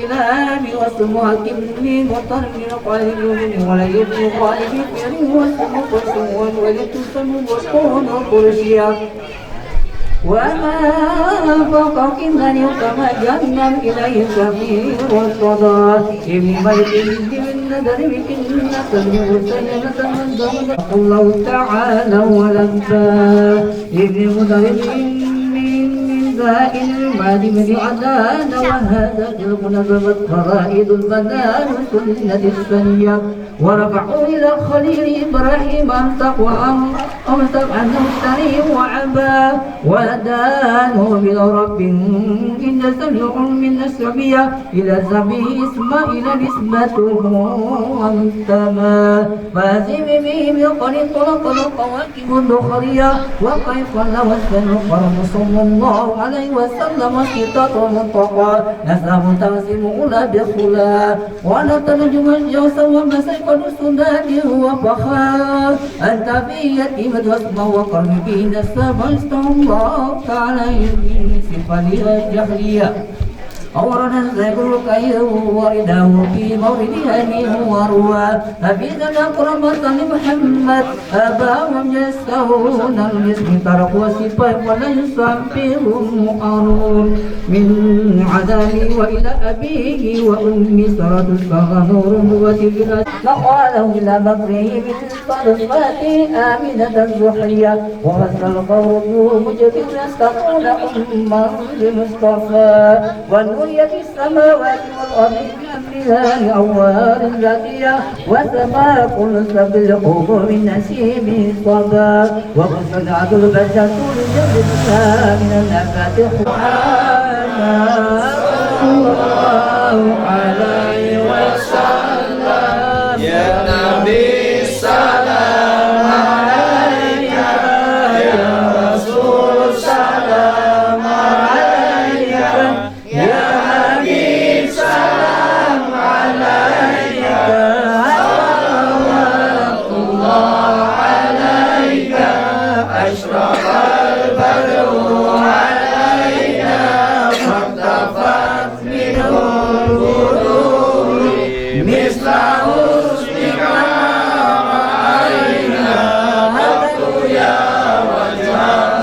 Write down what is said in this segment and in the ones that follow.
الكلاب واسم حكيم وطرم قلب وليد قلب فر واسم قسم والولد سم وكون قرشيا وما فوق كنان كما جهنم إليه سفير والصدى ابن ملك من ندر بكنة وسينة من ضمن الله تعالى ولبى ابن مدرب زائل المال من عدان وهذا جلب نظمت فرائد البنان سنة السنية ورفعوا إلى خليل إبراهيم أمسك عنه السري وعبا ودانوا بلا رب إن سمع من السعبية إلى سبيه إسماعيل نسبته وانتمى فازم به بالقرن طلق القواكب الدخرية وكيف لو القرن صلى الله عليه وسلم ستة منطقة نسب تنسم أولى بخلا ولا تنجم الجوس ومسك السداد وفخا أنت في يتيمة واسمه وقرن به نسب استوى الله تعالى من صفة الجهرية أورد الزيغل كيه ورده في مورد هنيه وروى أبيدا أكرمة لمحمد أباهم يستهون الاسم ترك وصفه ولا يصبهم أرون من عدمي وإلى أبيه وأمي سرد الصغى نور وتبلى فقاله إلى مكره من صدفات آمنة الزحية ومثل القول مجد يستقون أما بمصطفى والنور في السماوات والأرض بأمرها لأوار ذاتية وسماء كل سبلقه من نسيم صبا وقصد عدل البشر لجبتها من النفات سبحانه الله عليه وسلم يا نبي السلام عليك يا رسول السلام عليك يا حبيب سلام عليك صلوات الله عليك أشرق البدر علينا فارتفعت منه البدور مثل حسنك رأينا هبت يا وجه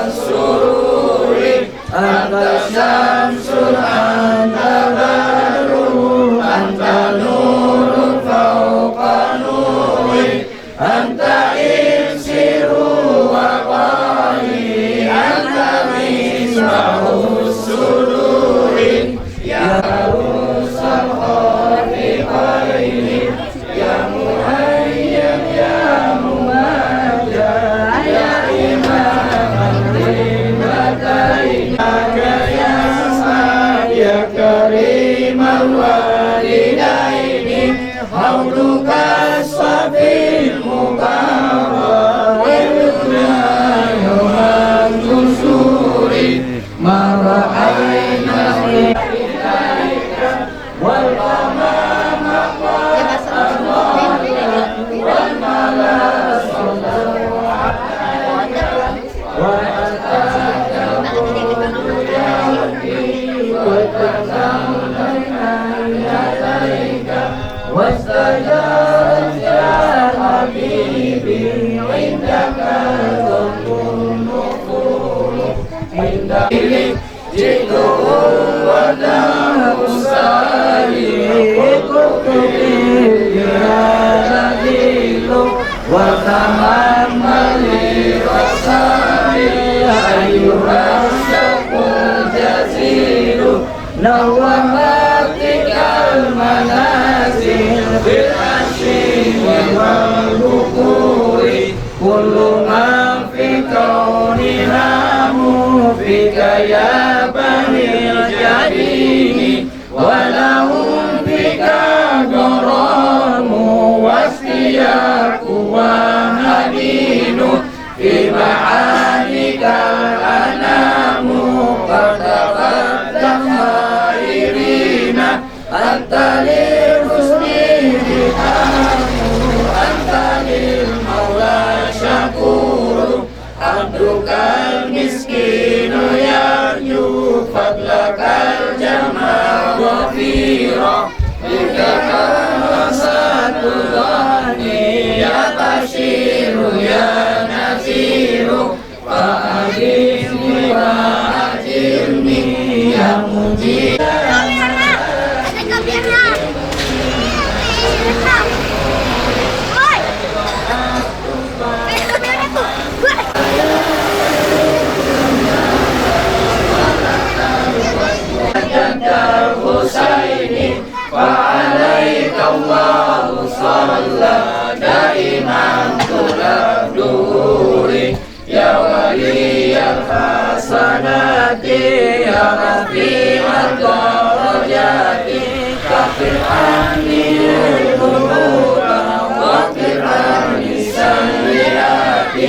السرور أنت شمس أنت بدر أنت نور فوق نور أنت إبصر وقالي أنت مصباح السرور يا روس الخالقين يا مهيم يا ممجد يا إمام الرحمتين يا كريم الوالدين حولك الصفي المبارك يوم النشور ما رأينا إليك والغمام والملا صلوا عليك وأتاك واستجابت يا حبيبي عندك ذنب النفور عندك جئته وداه سالك يا نبيل وتمام لرسالي أيها الشوق الجزيل نومتك المنازل بالعشي والبكور كل من في كوننا فيك يا بني الجليل ولهم بك غرام واستياق وهدين في معانيك الأنام قد تقدم خيرين أنت للحسن ختام أنت للمولى شكور عبدك المسكين يرجو nadhira bika kasatulani ya basyiru ya nadhiru fa'adhirni wa ajirni ya mujib. Husaini fa'alaika Allahu shalla daiman tulabduri ya waliyal hasanati ya rafi'al darajati kafir anni dhunuba waqir anni sayyiati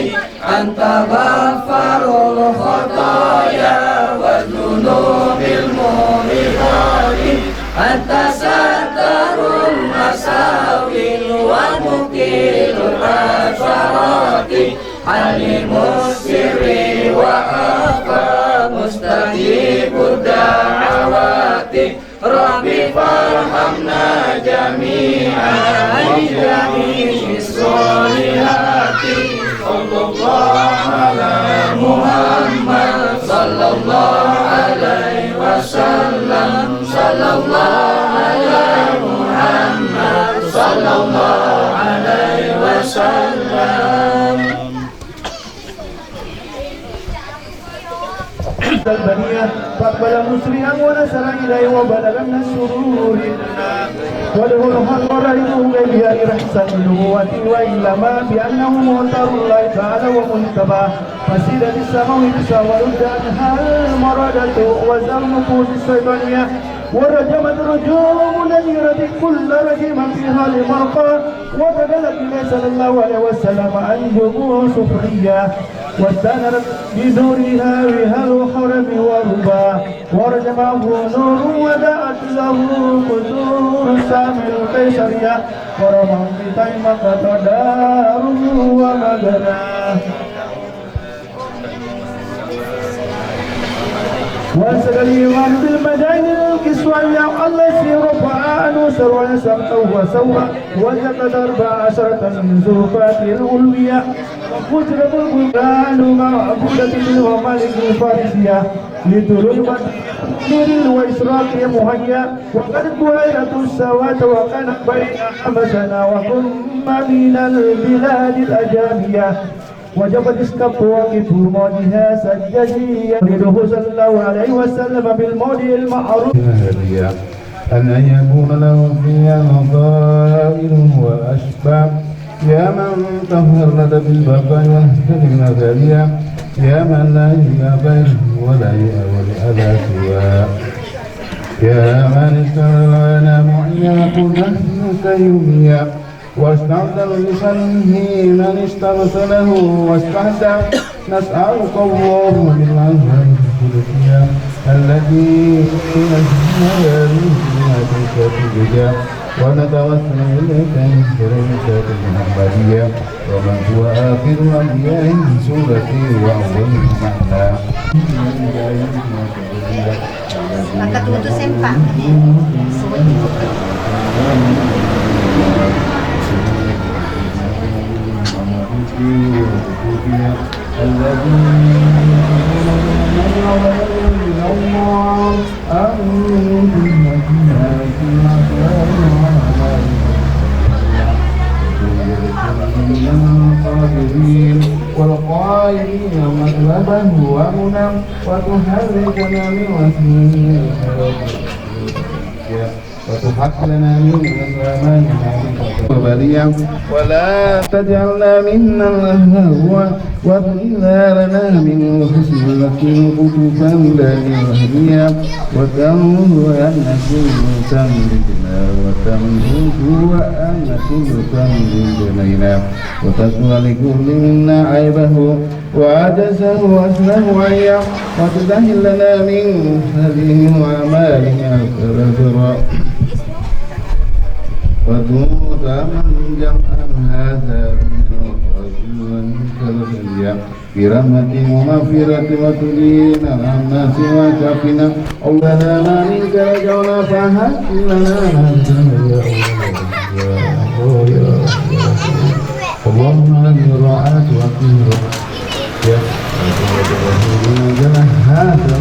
anta ghaffarul khataya wa dhunubil mu'minati anta satarul masawil wa mukilul asharati alimus sirri wa akhfa mustajibud da'awati rabbi farhamna jami'an bijami'i sholihati sallallahu ala Muhammad sallallahu alaihi wasallam sallallahu ala Muhammad sallallahu alaihi wasallam. البرية فاقبل مسرعا ونسر إليه وبلغنا السرور وله الحق ورأيته بها إحسان النبوة وإنما بأنه مختار الله تعالى ومنتبه فسيلة السماء بساورد عنها المردة وزر نفوس الشيطانية ورجمت رجوم نيرة كل رجيما فيها لمرقى وتدلت إليه صلى الله عليه وسلم عن جموع سفرية واستنرت بدورها بها الحرم والربا ورجمه نور ودعت له قدور سامي القيصرية ورمى بطيمة داره ومدناه وانسل الإيمان بالمدائن الكسوية التي رفع نسر ونسرته وسوى وجدت 14 من زرفات الألوية وفجرت القرآن معبودة وملك الفارسية لطلوع نور وإشراق مهيا وقد بويرة السوات وكانت بين حبشنا وثم من البلاد الأجابية وجبت اسكب واقف موجها سجديا يريده صلى الله عليه وسلم بالموضع المعروف أن يكون له فيها نظائر وأشباب يا من طهرنا بالبقاء واهتدنا ذليا يا من لا إله غيره ولا يأول ألا سواه يا من استغنى معيا كل كيوميا واستعدل لفنه من استرسله واستهدى نسألك اللهم بالعزم القدسية التي نجمها منها تنكتبها ونتوسل إليك من كرمك المحمدية ومن هو آخر أنبياء سورتي وأول معنى Kakak tutup sempak. والقائلين مطلبه ومنى وتحركنا من وسيله وتحق لنا من الأمان وبليا ولا تجعلنا منا الهوى واغفرنا لنا من الحسن التي قطفا داني وهديا وتمر أن كل تملكنا وتملك وأن كل تملك بيننا وتسوى لكل منا عيبه وعجزه وأسله عيا وتدهل لنا من هذه وأعمالنا الكبرى وتوت من جمعا هذا من الرجل كالريا برحمة ومغفرة وتدين عما سوى كفنا أولنا ما منك رجعنا فهب لنا اللهم أني رعاة وأقيم يا هذا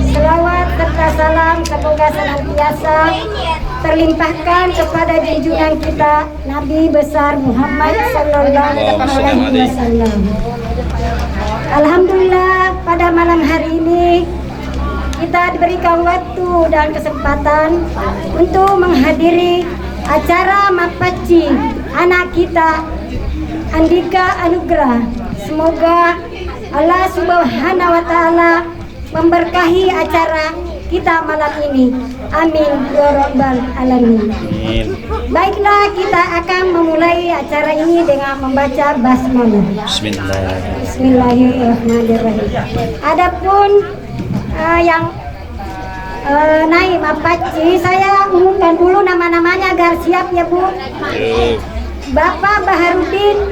Selawat serta salam semoga senantiasa terlimpahkan kepada junjungan kita Nabi besar Muhammad Sallallahu Alaihi Wasallam. Alhamdulillah pada malam hari ini kita diberikan waktu dan kesempatan untuk menghadiri acara Mapaci anak kita Andika Anugrah. Semoga Allah Subhanahu wa Ta'ala memberkahi acara kita malam ini. Amin ya rabbal alamin. Baiklah, kita akan memulai acara ini dengan membaca basmalah. Bismillahirrahmanirrahim. Adapun yang naik mapaci, saya umumkan dulu nama-namanya agar siap ya Bu. Bapak Baharudin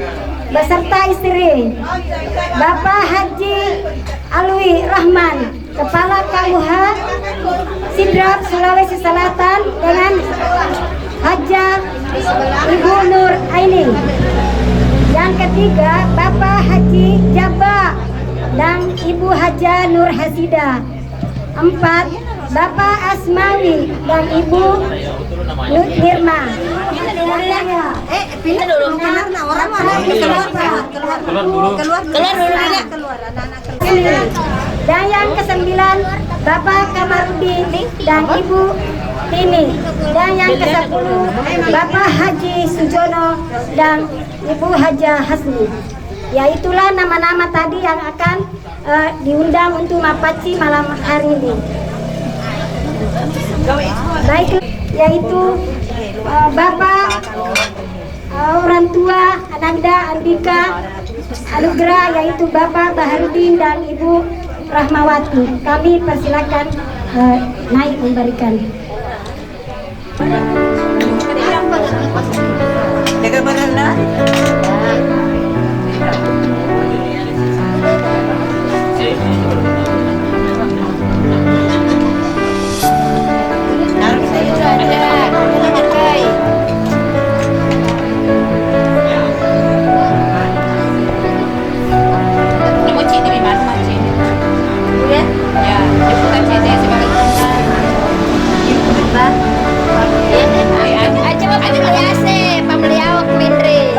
beserta istri, Bapak Haji Alwi Rahman, Kepala KUH Sidrap Sulawesi Selatan, dengan Haja Ibu Nur Aini. Yang ketiga Bapak Haji Jaba dan Ibu Haja Nur Hasida. 4, Bapak Asmawi dan Ibu Nirma. Pindah dulu. Orang keluar dulu. Dan yang ke-9 Bapak Kamarudin dan Ibu Tini. Dan yang ke-10 Bapak Haji Sujono dan Ibu Haja Hasni. Yaitulah nama-nama tadi yang akan diundang untuk mapaci malam hari ini. Baik, yaitu Bapak orang tua Ananda Andika Anugrah, yaitu Bapak Baharudin dan Ibu Rahmawati. Kami persilakan naik memberikan. Jaga badan. Aja pakai AC, pembeliau Mindri.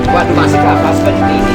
Waduh, masih kapas seperti ini.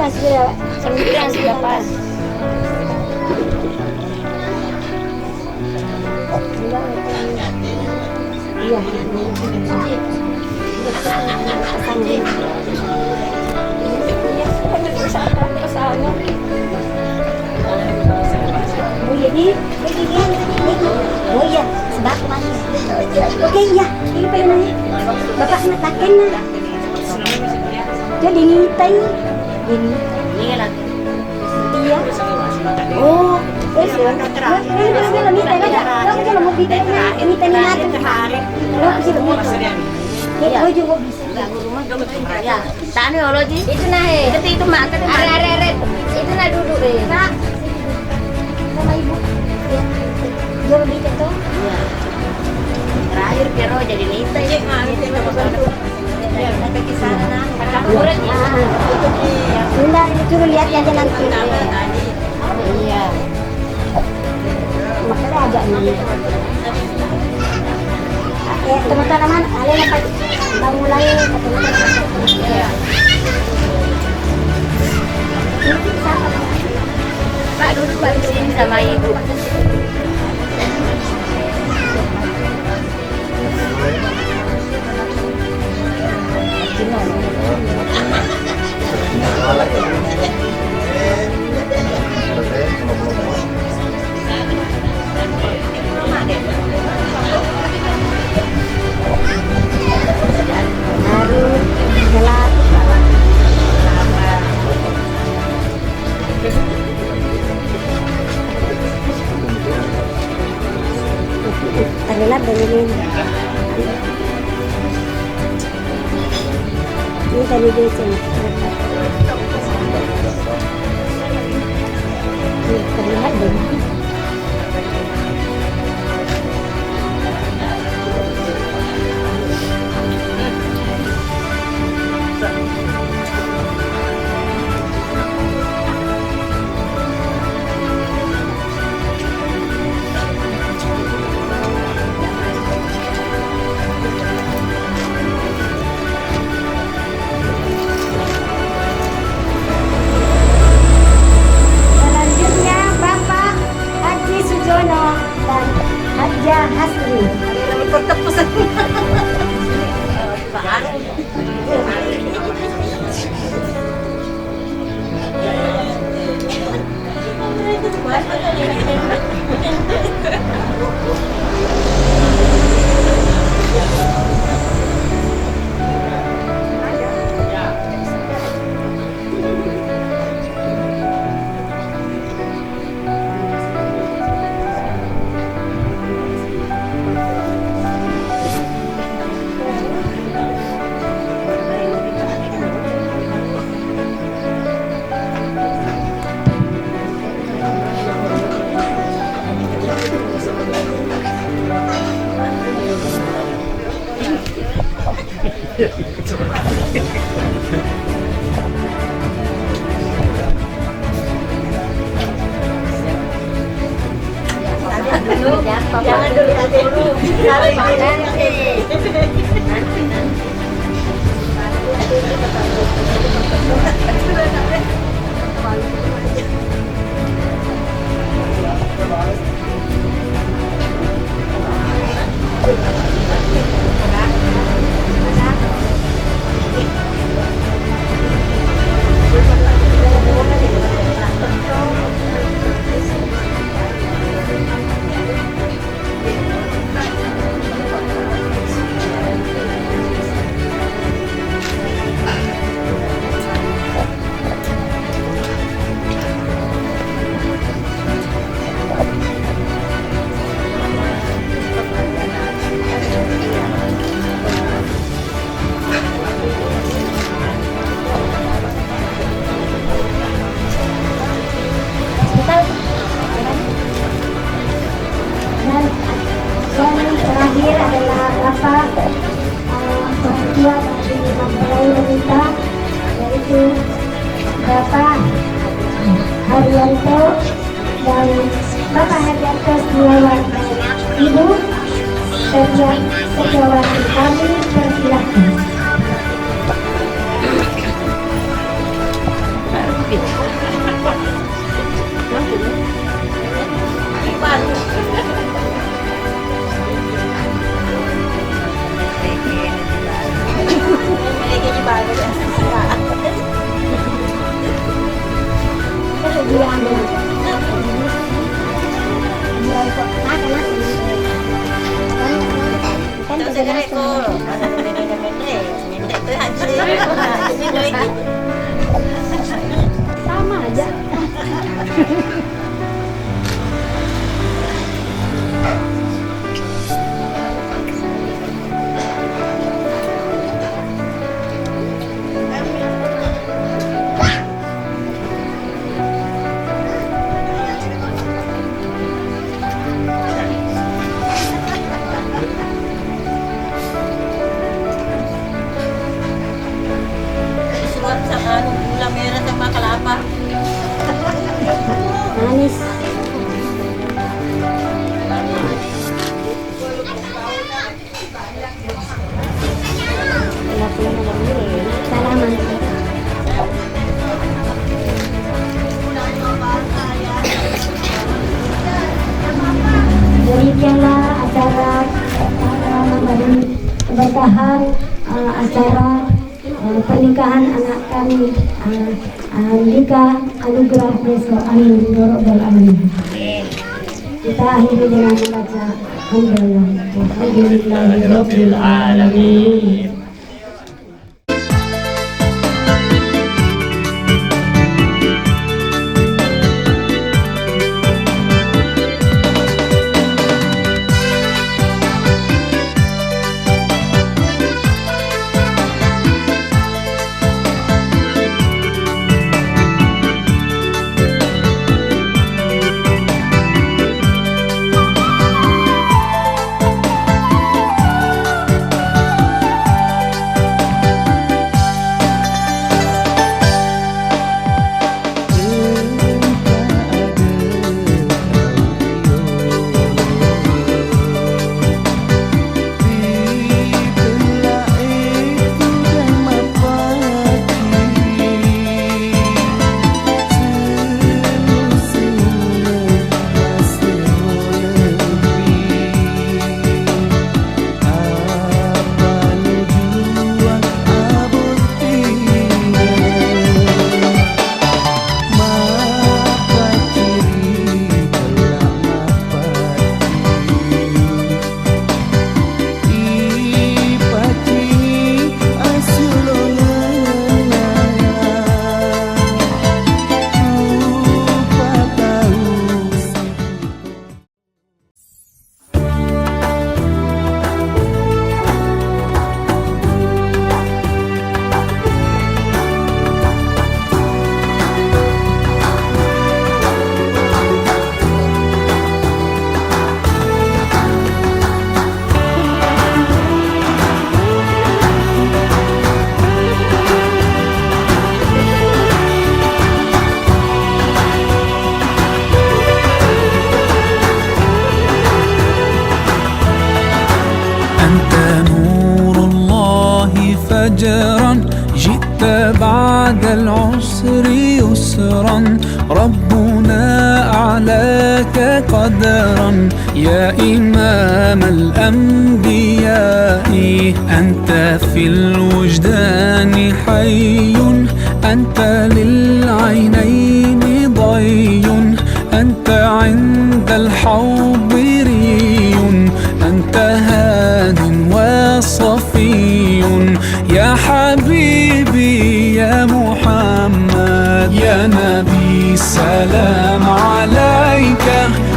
sudah 9 sudah pas. Iya. Oh jadi, oh iya, sebab mas. Oke iya, ini pa yun na. Bapak matakin na. Jadi ngitay. Ini. Iya. Oh, terus ya. Ini ngitay na. Ako dyan mo bitay na. Ngitay na natin. Ano kasi lumit. Oh juga bisa. Ya, tani olo ji. Itu na eh. Itu makan. Are. Itu na duduk eh. Nak. Sama ibu. Ya. Dia begitu tuh. Iya. Terakhir Piero jadi nita ya. Nanti ke sana. Bunda disuruh lihat aja nanti. Iya. Makanya agak ini. Teman-teman, kalian dapat mulai Iya. Pak duduk Pak di sini sama ibu. baru gelap. Tergelap dengan ini tadi dia cek. Terlihat dengan selanjutnya Bapak Haji Sujono dan Haja Hasri. Jangan dulu. Dan yang terakhir adalah Bapak Ketua dari Mempelai Wanita, yaitu Bapak Haryanto dan Bapak Haryanto Setiawan dan Ibu Setiawan, kami persilahkan. acara pernikahan anak kami Andika Anugrah Besok. Amin ya rabbal alamin. Kita akhiri dengan membaca Alhamdulillahirabbil alamin. فجرا جئت بعد العسر يسرا ربنا أعلاك قدرا يا إمام الأنبياء أنت في الوجدان حي أنت للعينين ضي أنت عند الحوض ري أنت هاد وصفي يا حبيبي يا محمد يا نبي سلام عليك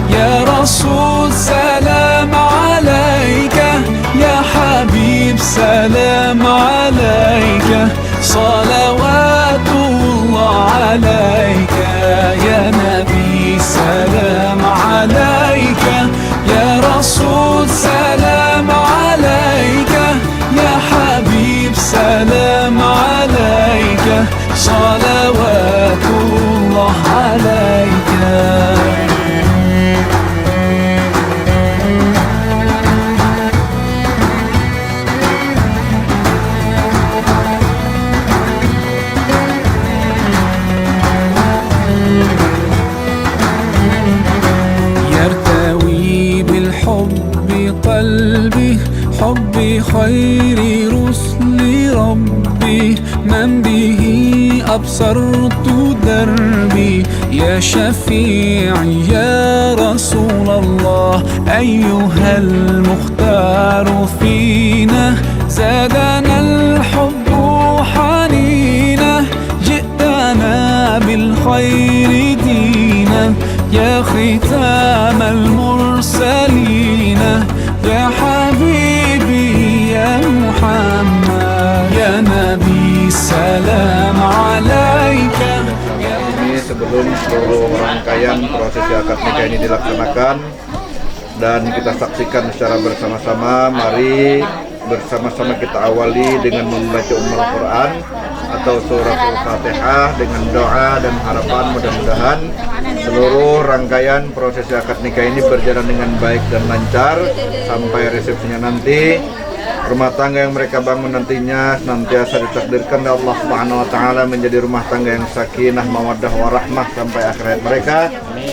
يا رسول سلام عليك يا حبيب سلام عليك صلوات الله عليك يا نبي سلام عليك يا رسول سلام عليك يا حبيب سلام عليك صلوات الله عليك. يرتوي بالحب قلبي حب خير رسل ربي من به أبصرت دربي يا شفيعي يا رسول الله أيها المختار فينا زادنا الحب حنينا جئتنا بالخير دينا يا ختام المرسلين يا حبيبي يا محمد يا نبي سلام عليك. Ini sebelum seluruh rangkaian prosesi akad nikah ini dilaksanakan dan kita saksikan secara bersama-sama, mari bersama-sama kita awali dengan membaca Ummul Quran atau surat Al-Fatihah dengan doa dan harapan mudah-mudahan seluruh rangkaian prosesi akad nikah ini berjalan dengan baik dan lancar sampai resepsinya nanti. Rumah tangga yang mereka bangun nantinya senantiasa ditakdirkan oleh Allah Subhanahu wa taala menjadi rumah tangga yang sakinah, mawaddah warahmah sampai akhirat mereka.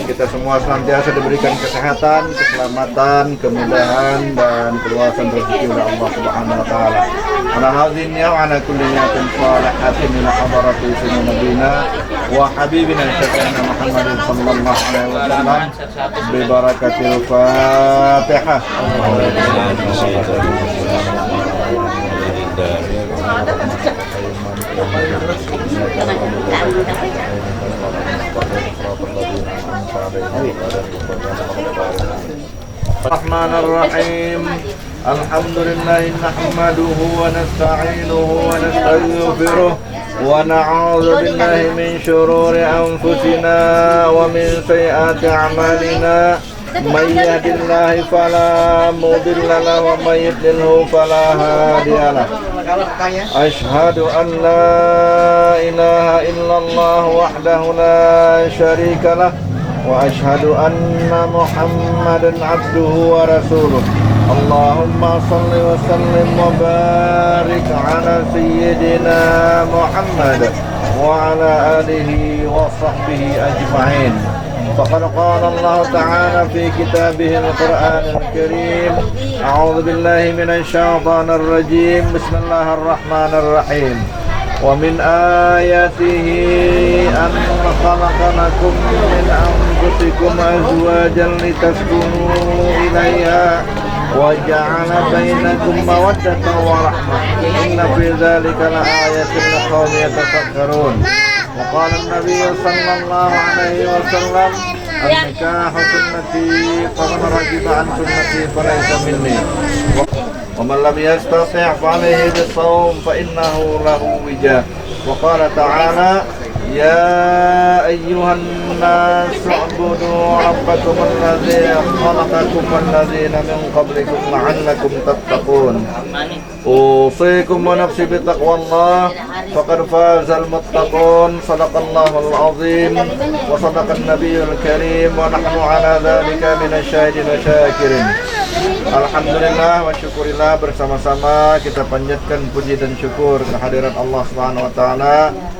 kita semua senantiasa diberikan kesehatan, keselamatan, kemudahan dan keluasan rezeki oleh Allah Subhanahu wa taala. Ala hadhihi wa ala kulli niyatin shalihatin min hadarati sayyidina nabiyina wa habibina syafi'ina Muhammadin sallallahu alaihi wasallam bi barakatil Fatihah. الرحمن الرحيم الحمد لله نحمده ونستعينه ونستغفره ونعوذ بالله من شرور أنفسنا ومن سيئات أعمالنا من يهد الله فلا مضل له ومن يضلله فلا هادي له أشهد أن لا إله إلا الله وحده لا شريك له وأشهد أن محمدا عبده ورسوله اللهم صل وسلم وبارك على سيدنا محمد وعلى آله وصحبه أجمعين فقد قال الله تعالى في كتابه القرآن الكريم أعوذ بالله من الشيطان الرجيم بسم الله الرحمن الرحيم ومن آياته أن خلق لكم من أنفسكم أزواجا لتسكنوا إليها وجعل بينكم مودة ورحمة إن في ذلك لآية لقوم يتفكرون وقال النبي صلى الله عليه وسلم النكاح سنتي فمن رغب عن سنتي فليس مني ومن لم يستطع فعليه بالصوم فإنه له وجاء وقال تعالى يا أيها الناس اعبدوا ربكم الذي خلقكم والذين من قبلكم لعلكم تتقون أوصيكم ونفسي بتقوى الله فقد فاز المتقون صدق الله العظيم وصدق النبي الكريم ونحن على ذلك من الشاهدين والشاكرين. Alhamdulillah wa syukurillah, bersama-sama kita panjatkan puji dan syukur kehadirat Allah Subhanahu wa taala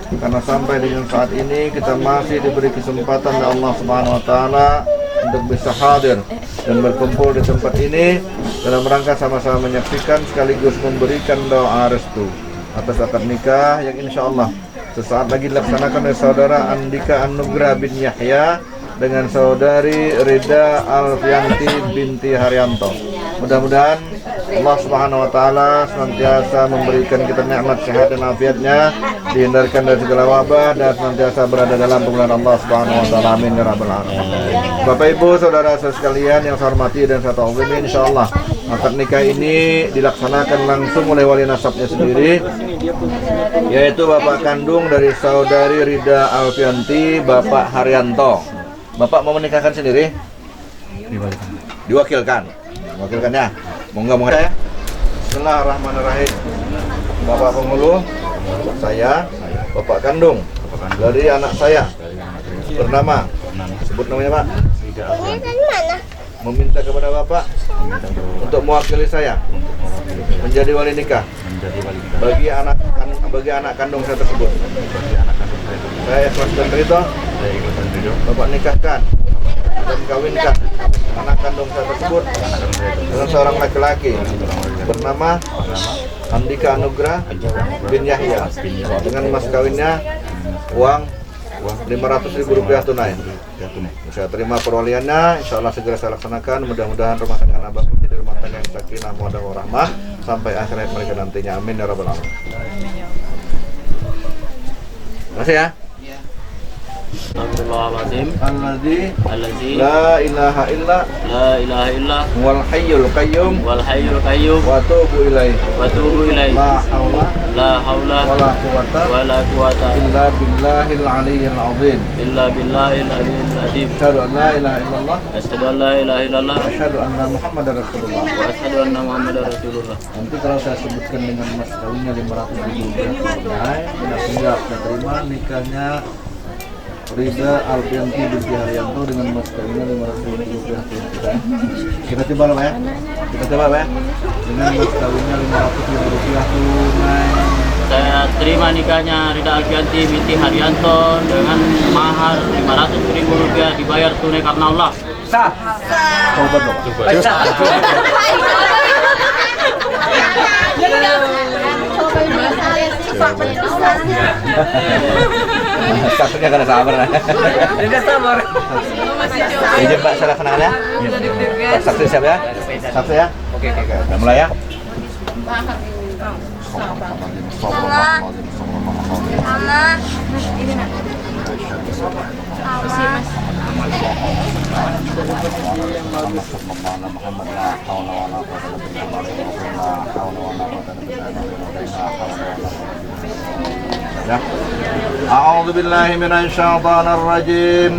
karena sampai dengan saat ini kita masih diberi kesempatan oleh Allah Subhanahu wa taala untuk bisa hadir dan berkumpul di tempat ini dalam rangka sama-sama menyaksikan sekaligus memberikan doa restu atas akad nikah yang insyaallah sesaat lagi dilaksanakan oleh saudara Andika Anugrah bin Yahya dengan saudari Rida Alfianti binti Haryanto. Mudah-mudahan Allah Subhanahu wa taala senantiasa memberikan kita nikmat sehat dan afiatnya, dihindarkan dari segala wabah dan senantiasa berada dalam pemeliharaan Allah Subhanahu wa taala. Amin ya rabbal alamin. Bapak Ibu, saudara-saudara sekalian yang saya hormati dan saya taufik, insyaallah akad nikah ini dilaksanakan langsung oleh wali nasabnya sendiri, yaitu bapak kandung dari saudari Rida Alfianti, Bapak Haryanto. Bapak mau menikahkan sendiri? Diwakilkan. Wakilkannya. Mau ya? Bismillahirrahmanirrahim. Bapak penghulu, saya bapak kandung dari anak saya bernama, sebut namanya Pak. Meminta kepada Bapak untuk mewakili saya menjadi wali nikah bagi anak kandung saya tersebut. Saya ikhlas dan ridho Bapak nikahkan dan kawinkan anak kandung saya tersebut dengan seorang laki-laki bernama Andika Anugrah bin Yahya dengan mas kawinnya uang Rp500.000 tunai. Saya terima perwaliannya, insya Allah segera saya laksanakan. Mudah-mudahan rumah tangga Abah menjadi rumah tangga yang sakinah, mawaddah warahmah sampai akhirat mereka nantinya. Amin ya rabbal alamin. Terima kasih ya. Astagfirullahaladzim Alladzi la ilaha illa wal hayyul qayyum wal hayyul qayyum wa atubu ilaihi la haula wala quwata illa billahil aliyyil azim. Asyhadu an la ilaha illallah wa asyhadu anna muhammadar rasulullah. Nanti kalau saya sebutkan dengan mas kawinnya Rp500.000 tunai, saya terima nikahnya Rida Alfianti binti Haryanto dengan mas kawinnya Rp500.000 tunai. Kita coba lah ya. Dengan mas kawinnya Rp500.000 tunai. Saya terima. terima nikahnya Rida Alfianti binti Haryanto dengan mahar Rp500.000 dibayar tunai karena Allah. Sah. Coba dong. Satunya karena sabar. Tidak sabar. Ini Pak salah kenalnya. Satu siap ya. Satu ya. Oke. Udah mulai ya. A'udzu billahi minasy syaithanir rajim.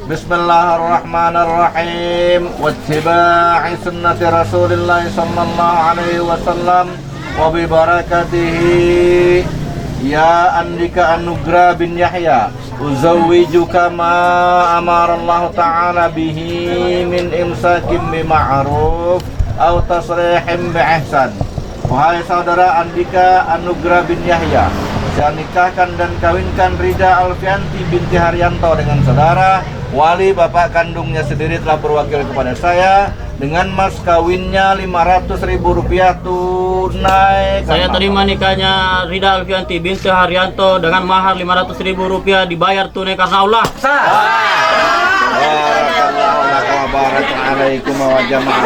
Bismillahirrahmanirrahim. Wattiba'i sunnati Rasulillah sallallahu alaihi wasallam wa bi barakatihi ya Andika Anugrah bin Yahya uzawwijuka ma amara Allah ta'ala bihi min imsakin bi ma'ruf aw tasrihim bi ihsan. Wahai saudara Andika Anugrah bin Yahya, saya nikahkan dan kawinkan Rida Alfianti binti Haryanto dengan saudara wali bapak kandungnya sendiri telah berwakil kepada saya dengan mas kawinnya Rp500.000 tunai. Saya terima nikahnya Rida Alfianti binti Haryanto dengan mahar Rp500.000 dibayar tunai karena Allah. Assalamualaikum warahmatullahi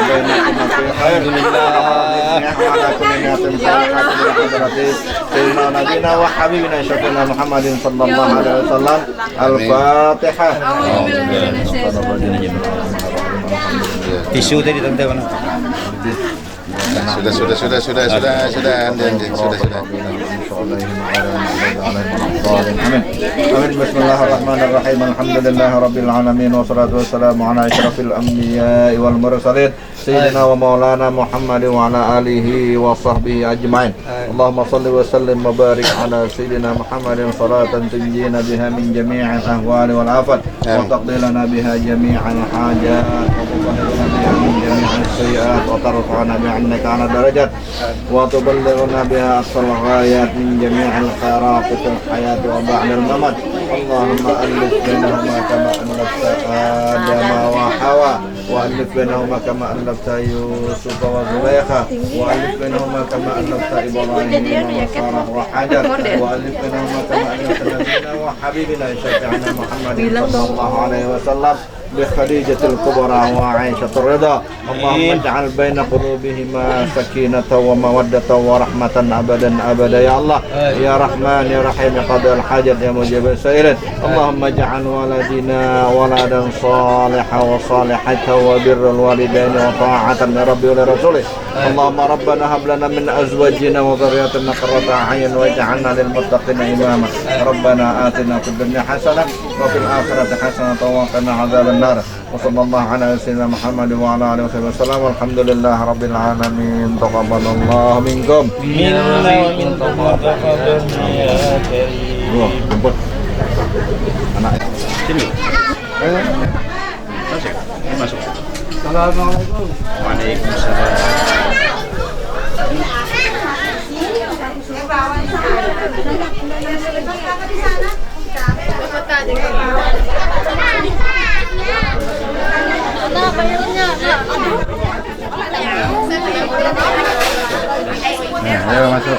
wabarakatuh. Al-Fatihah. Tisu tadi tante mana? Sudah. Amin. Bismillahirrahmanirrahim. Alhamdulillahirabbil alamin wassalatu wassalamu ala asyrafil anbiya'i wal mursalin sayyidina wa maulana Muhammadin wa ala alihi wa sahbihi ajmain. Allahumma shalli wa sallim wa barik ala sayyidina Muhammadin salatan tunjina biha min jami'il ahwali wal afat wa taqdi lana biha jami'al hajat wa tutahhiruna biha min jami'is sayyi'at wa tarfa'una bi'annaka 'ala darajat wa tuballighuna biha aqsal ghayat min jami'il khairat fil hayat wa ba'dal mamat. Allahumma alif bainahuma kama allafta Adama wa Hawa wa alif bainahuma kama allafta Yusuf wa Zulaikha wa alif bainahuma kama allafta Ibrahim wa Sarah wa Hajar wa alif bainahuma kama allafta nabiyina wa habibina syafi'ina Muhammadin sallallahu alaihi wasallam بخديجة الكبرى وعائشة الرضا. اللهم اجعل بين قلوبهما سكينة ومودة ورحمة أبدا أبدا يا الله يا رحمن يا رحيم يا قاضي الحاجة يا مجيب السائلين. اللهم اجعل ولدنا ولدا صالحا وصالحة وبر الوالدين وطاعة لربي ولرسوله. اللهم ربنا هب لنا من أزواجنا وذرياتنا قرة أعين واجعلنا للمتقين إماما. ربنا آتنا في الدنيا حسنة وفي الآخرة حسنة وقنا عذاب النار. وصلى الله على سيدنا محمد وعلى آله وصحبه وسلم. والحمد لله رب العالمين. تقبل الله منكم. Minna wa minkum taqabbalna ya karim. Jemput anak sini. Masuk. Assalamualaikum. Waalaikumsalam. Ayo masuk.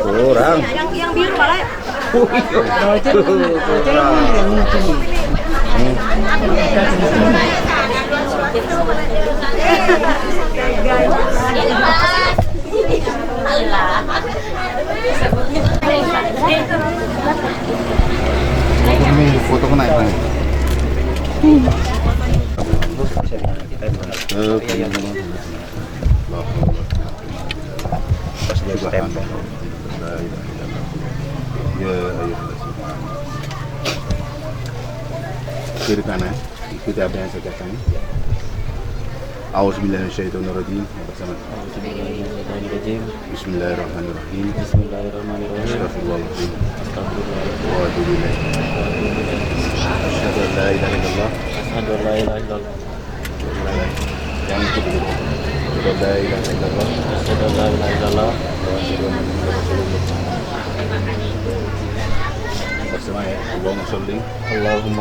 Kurang. Yang biru malah. Foto kena ya, Bang? Kiri kanan, ikuti apa yang saya katakan. A'udzubillahi minasyaitonirrajim. Bersama. Bismillahirrahmanirrahim. Astagfirullahaladzim. Wa atubu ilaih. Asyhadu an la ilaha illallah. Yang kedua. Asyhadu an la ilaha illallah. Wa asyhadu anna Muhammadan rasulullah. Bersama ya, Allahumma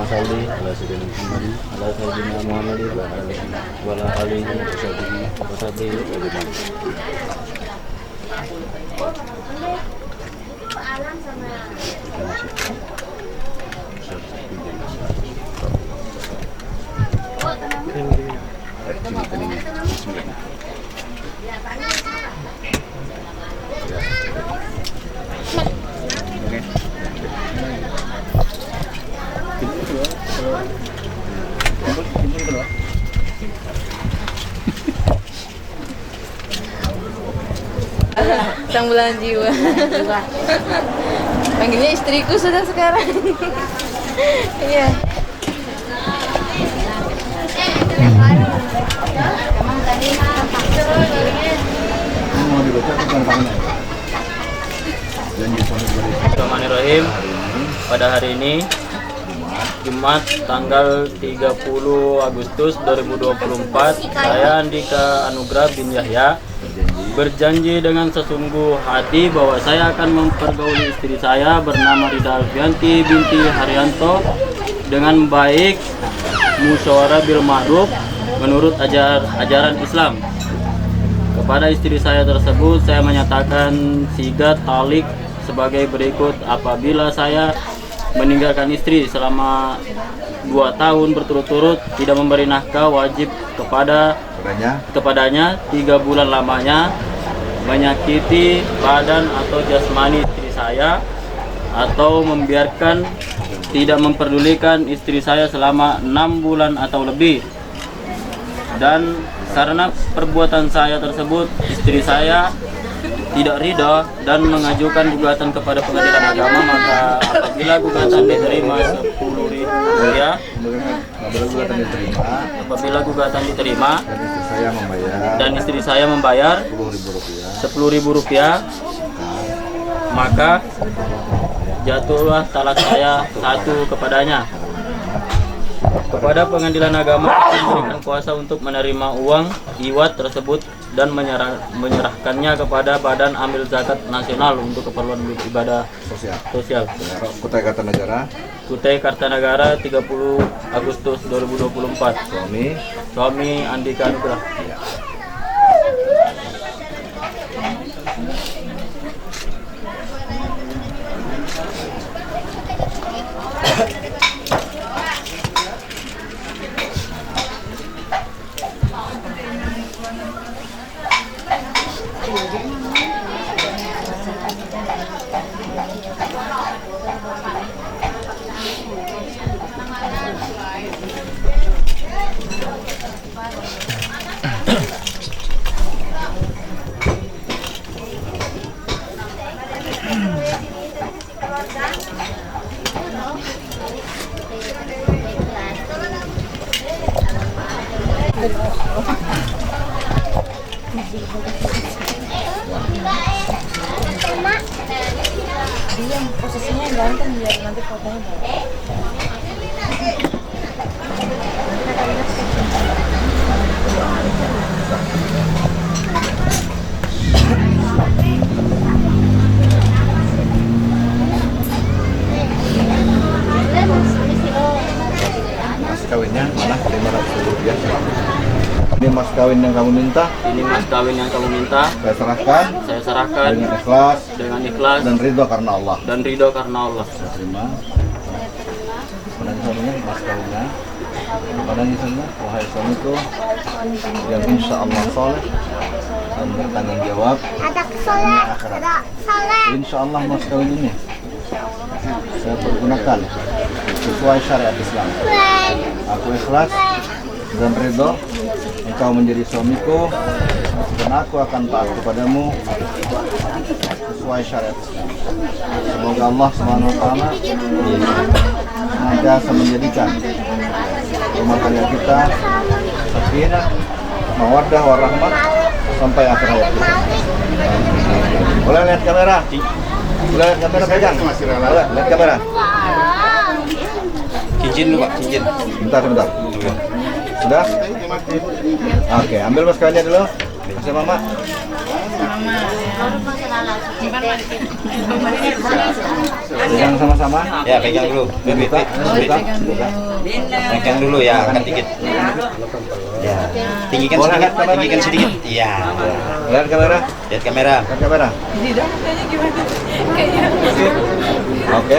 sholli ala sayyidina Muhammad ala sayyidina Muhammad wa ala alihi wa sahbihi Sang bulan jiwa. Panggilnya istriku sudah sekarang. Iya. Bismillahirrahmanirrahim. Pada hari ini Jumat tanggal 30 Agustus 2024, saya Andika Anugrah bin Yahya berjanji dengan sesungguh hati bahwa saya akan mempergauli istri saya bernama Rida Alfianti binti Haryanto dengan baik, musyawarah bil ma'ruf menurut ajaran Islam. Kepada istri saya tersebut saya menyatakan sigat talik sebagai berikut: apabila saya meninggalkan istri selama 2 tahun berturut-turut tidak memberi nafkah, wajib kepadanya 3 bulan lamanya menyakiti badan atau jasmani istri saya, atau membiarkan tidak memperdulikan istri saya selama 6 bulan atau lebih. Dan karena perbuatan saya tersebut, istri saya tidak ridha dan mengajukan gugatan kepada pengadilan agama, maka apabila gugatan diterima 10.000 rupiah, apabila gugatan diterima dan istri saya membayar 10.000 rupiah, maka jatuhlah talak saya 1 kepadanya. Kepada pengadilan agama memberikan kuasa untuk menerima uang iwat tersebut dan menyerahkannya kepada Badan Amil Zakat Nasional untuk keperluan ibadah sosial. Kutai Kartanegara. Kutai Kartanegara 30 Agustus 2024. Suami Andika Anugrah. Ya. Dia posisinya ganteng biar nanti fotonya bagus. Mas kawinnya mana? 500 rupiah. Ini mas kawin yang kamu minta. Ini mas kawin yang kamu minta. Saya serahkan. Saya serahkan dengan ikhlas dan ridho karena Allah. Saya terima. Mana suaminya? Mas kawinnya. Mana misalnya? Wahai suamiku yang insya Allah soleh dan bertanggung jawab. Insya Allah mas kawin ini saya pergunakan sesuai syariat Islam. Aku ikhlas dan ridho engkau menjadi suamiku, dan aku akan taat kepadamu sesuai syariat Islam. Semoga Allah SWT senantiasa menjadikan rumah tangga kita sakinah, mawaddah, warahmah sampai akhir hayat kita. Boleh lihat kamera? Boleh lihat kamera, pegang? Boleh lihat kamera? Cincin dulu Pak, cincin. Bentar. Sudah? Oke, ambil mas kawinnya dulu. Kasih mama. Pegang sama-sama. Ya, pegang dulu. Pegang dulu ya, angkat dikit. Ya, tinggikan sedikit, tinggikan sedikit. Iya. Lihat kamera. Lihat kamera. Lihat kamera. Oke,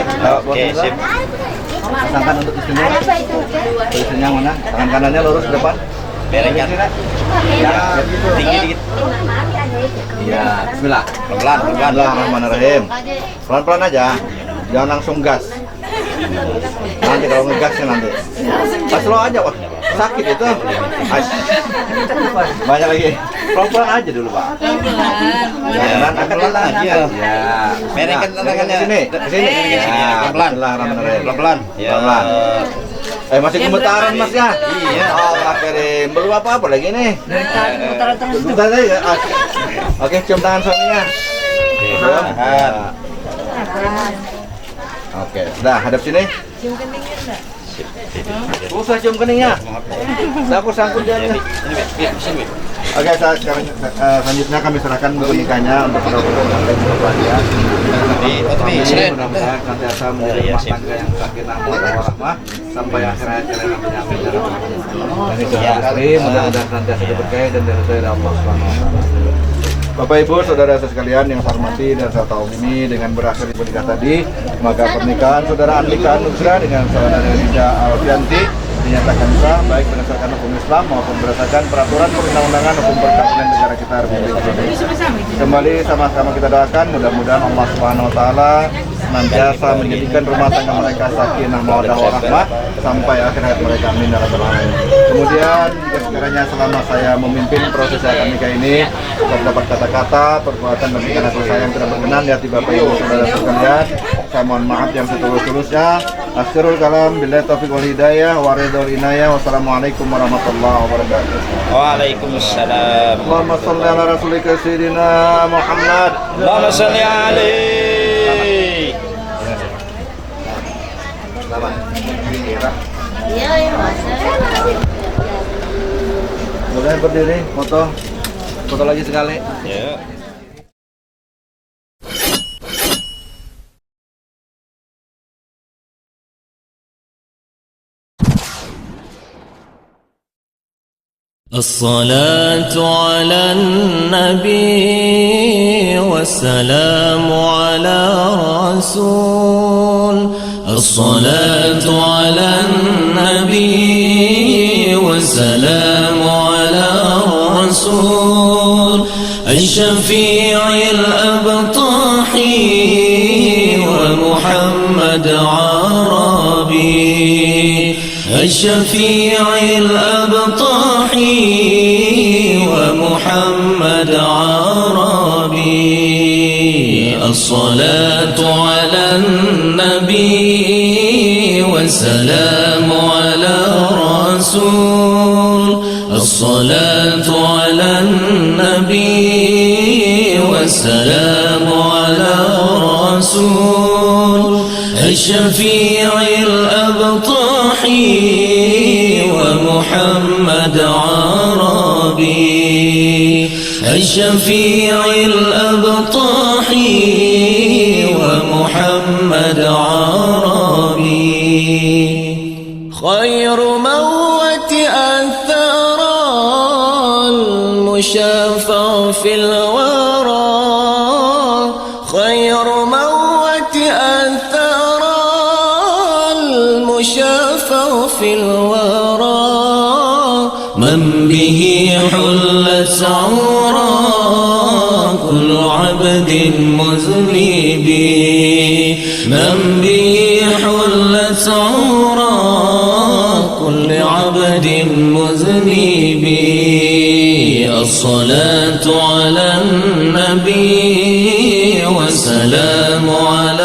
Oke, sip. pasangkan untuk istrinya. Istrinya mana? Tangan kanannya lurus ke depan. Berengan. Ya, Tinggi dikit. Iya, bismillah. Pelan-pelan, pelan-pelan. Bismillahirrahmanirrahim. Pelan-pelan aja. Jangan langsung gas. Nanti kalau ngegasnya nanti. Pas slow aja, Pak. Sakit itu. Banyak lagi. Pelan-pelan aja dulu, Pak. Jangan pelan aja. Ya. Berengan tangannya. Sini, sini. Pelan-pelan. Bismillahirrahmanirrahim. Pelan-pelan. Ya. Pelan-pelan. Masih gemetaran Mas ya? Iya. Allah karim. Belum apa-apa lagi nih. Bentar lagi ya. Oke, cium tangan suaminya. Tahan. Oke, sudah hadap sini. Cium keningnya enggak? Usah cium keningnya. Aku sangkut dia. Oke, selanjutnya kami serahkan buku nikahnya untuk saudara-saudara yang berbahagia. Mudah-mudahan senantiasa menjadi rumah tangga yang sakinah mawaddah warahmah sampai akhir hayat kalian nanti. Amin ya rabbal alamin. Ini sekali mudah-mudahan senantiasa diberkahi dan diridhoi oleh Allah Subhanahu wa taala. Bapak Ibu, saudara sekalian yang saya hormati dan saya tahu ini dengan berakhir nikah tadi, maka pernikahan saudara Andika Anugrah dengan saudara Rida Alfianti dinyatakan sah baik berdasarkan hukum Islam maupun berdasarkan peraturan perundang-undangan hukum perkawinan negara kita Republik Indonesia. Kembali sama-sama kita doakan mudah-mudahan Allah Subhanahu wa taala senantiasa menjadikan rumah tangga mereka sakinah mawaddah warahmah sampai akhir hayat mereka. Amin ya rabbal alamin. Kemudian jika sekiranya selama saya memimpin proses akad nikah ini terdapat kata-kata, perbuatan dan tindakan saya yang tidak berkenan di hati Bapak Ibu saudara sekalian, saya mohon maaf yang setulus-tulusnya. Akhirul kalam billahi taufiq wal hidayah wa ridhal inayah. Wassalamualaikum warahmatullahi wabarakatuh. Waalaikumsalam. Allahumma shalli ala rasulika sayyidina Muhammad. Allahumma shalli alaihi. Selamat. Iya, ya, Mas. Boleh berdiri, foto. Foto lagi sekali. Ya. الصلاة على النبي والسلام على رسول. الصلاة على النبي والسلام على رسول الشفيع الأبطح ومحمد عربي. الشفيع الأبطح ومحمد عربي. الصلاة على النبي والسلام على رسول. الصلاة على النبي والسلام على رسول الشفيع الأبطح ومحمد عربي. الشفيع الأبطح ومحمد عربي. خير موت أثرى المشفع في الورى. خير موت أثرى المشفع في الورى. من به حلت عورا كل عبد مذنب. من به حلت عورا كل عبد مذنب. الصلاة على النبي والسلام على